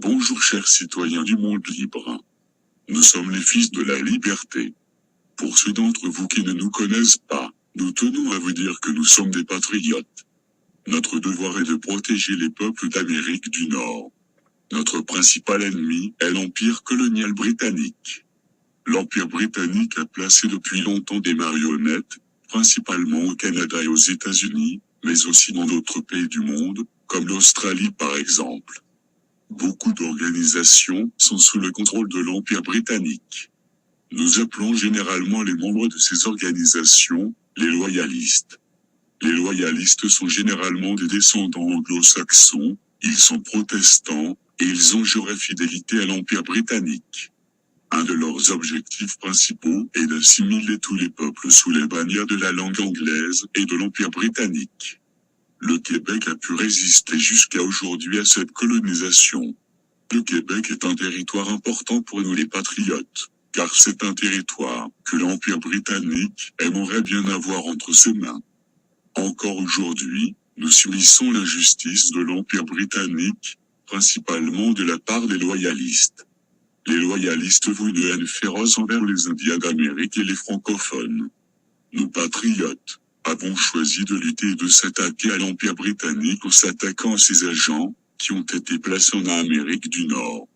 Bonjour chers citoyens du monde libre. Nous sommes les fils de la liberté. Pour ceux d'entre vous qui ne nous connaissent pas, nous tenons à vous dire que nous sommes des patriotes. Notre devoir est de protéger les peuples d'Amérique du Nord. Notre principal ennemi est l'Empire colonial britannique. L'Empire britannique a placé depuis longtemps des marionnettes, principalement au Canada et aux États-Unis, mais aussi dans d'autres pays du monde, comme l'Australie par exemple. Beaucoup d'organisations sont sous le contrôle de l'Empire britannique. Nous appelons généralement les membres de ces organisations les loyalistes. Les loyalistes sont généralement des descendants anglo-saxons, ils sont protestants, et ils ont juré fidélité à l'Empire britannique. Un de leurs objectifs principaux est d'assimiler tous les peuples sous les bannières de la langue anglaise et de l'Empire britannique. Le Québec a pu résister jusqu'à aujourd'hui à cette colonisation. Le Québec est un territoire important pour nous les patriotes, car c'est un territoire que l'Empire britannique aimerait bien avoir entre ses mains. Encore aujourd'hui, nous subissons l'injustice de l'Empire britannique, principalement de la part des loyalistes. Les loyalistes vouent une haine féroce envers les Indiens d'Amérique et les francophones. Nous patriotes avons choisi de lutter et de s'attaquer à l'Empire britannique en s'attaquant à ses agents, qui ont été placés en Amérique du Nord.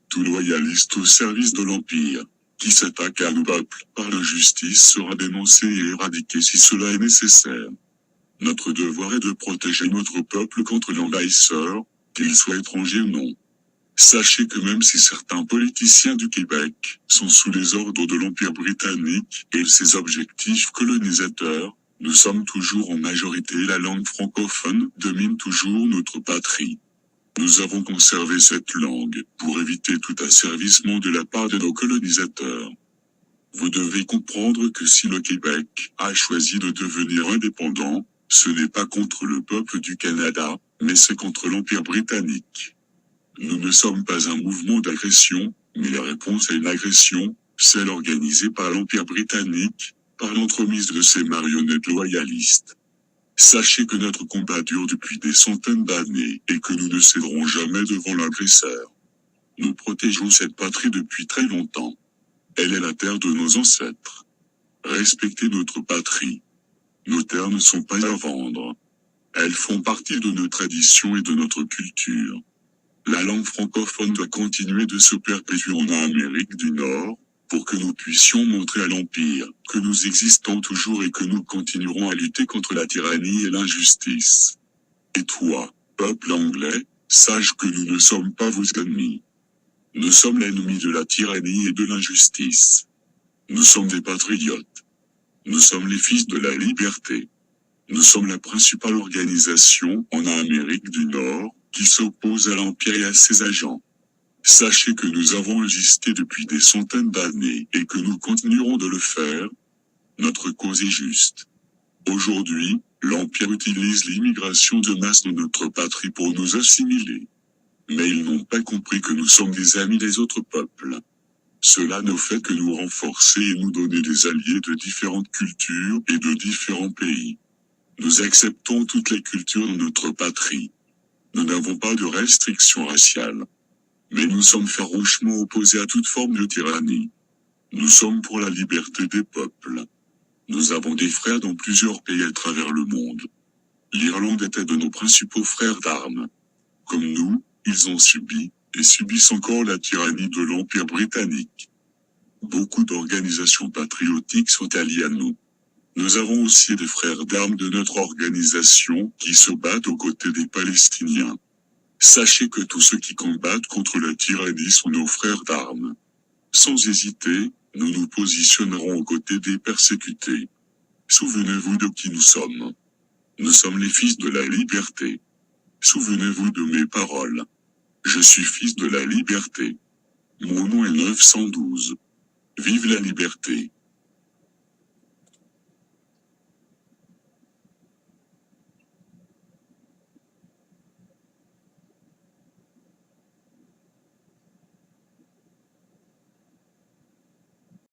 Tout loyaliste au service de l'Empire, qui s'attaque à nos peuples par l'injustice sera dénoncé et éradiqué si cela est nécessaire. Notre devoir est de protéger notre peuple contre l'envahisseur, qu'il soit étranger ou non. Sachez que même si certains politiciens du Québec sont sous les ordres de l'Empire britannique et ses objectifs colonisateurs, nous sommes toujours en majorité et la langue francophone domine toujours notre patrie. Nous avons conservé cette langue pour éviter tout asservissement de la part de nos colonisateurs. Vous devez comprendre que si le Québec a choisi de devenir indépendant, ce n'est pas contre le peuple du Canada, mais c'est contre l'Empire britannique. Nous ne sommes pas un mouvement d'agression, mais la réponse à une agression, celle organisée par l'Empire britannique, par l'entremise de ces marionnettes loyalistes. Sachez que notre combat dure depuis des centaines d'années et que nous ne céderons jamais devant l'agresseur. Nous protégeons cette patrie depuis très longtemps. Elle est la terre de nos ancêtres. Respectez notre patrie. Nos terres ne sont pas à vendre. Elles font partie de nos traditions et de notre culture. La langue francophone doit continuer de se perpétuer en Amérique du Nord, pour que nous puissions montrer à l'Empire que nous existons toujours et que nous continuerons à lutter contre la tyrannie et l'injustice. Et toi, peuple anglais, sache que nous ne sommes pas vos ennemis. Nous sommes l'ennemi de la tyrannie et de l'injustice. Nous sommes des patriotes. Nous sommes les fils de la liberté. Nous sommes la principale organisation en Amérique du Nord qui s'oppose à l'Empire et à ses agents. Sachez que nous avons existé depuis des centaines d'années et que nous continuerons de le faire. Notre cause est juste. Aujourd'hui, l'Empire utilise l'immigration de masse dans notre patrie pour nous assimiler. Mais ils n'ont pas compris que nous sommes des amis des autres peuples. Cela ne fait que nous renforcer et nous donner des alliés de différentes cultures et de différents pays. Nous acceptons toutes les cultures dans notre patrie. Nous n'avons pas de restrictions raciales. Mais nous sommes farouchement opposés à toute forme de tyrannie. Nous sommes pour la liberté des peuples. Nous avons des frères dans plusieurs pays à travers le monde. L'Irlande était de nos principaux frères d'armes. Comme nous, ils ont subi, et subissent encore la tyrannie de l'Empire britannique. Beaucoup d'organisations patriotiques sont alliées à nous. Nous avons aussi des frères d'armes de notre organisation qui se battent aux côtés des Palestiniens. Sachez que tous ceux qui combattent contre la tyrannie sont nos frères d'armes. Sans hésiter, nous nous positionnerons aux côtés des persécutés. Souvenez-vous de qui nous sommes. Nous sommes les fils de la liberté. Souvenez-vous de mes paroles. Je suis fils de la liberté. Mon nom est 912. Vive la liberté.